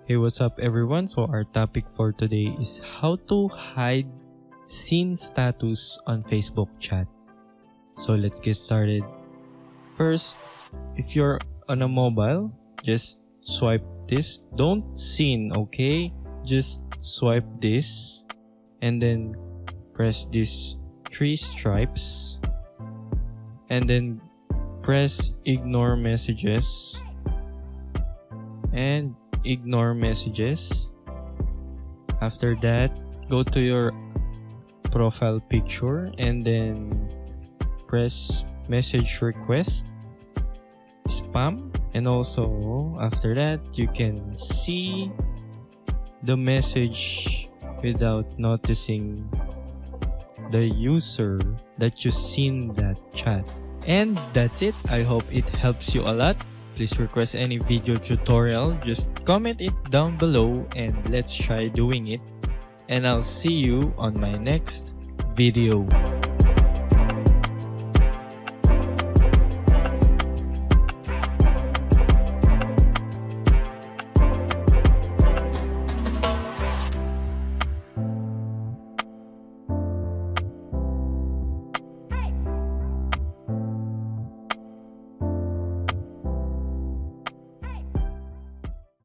Hey, what's up everyone? So our topic for today is how to hide seen status on Facebook chat. So let's get started. First, if you're on a mobile, just swipe this. Don't seen, okay? Just swipe this and then press these 3 stripes and then press ignore messages and ignore messages. After that, go to your profile picture and then press message request, spam, and also after that you can see the message without noticing the user that you seen that chat. And that's it. I hope it helps you a lot. Please request any video tutorial, just comment it down below and let's try doing it. And I'll see you on my next video.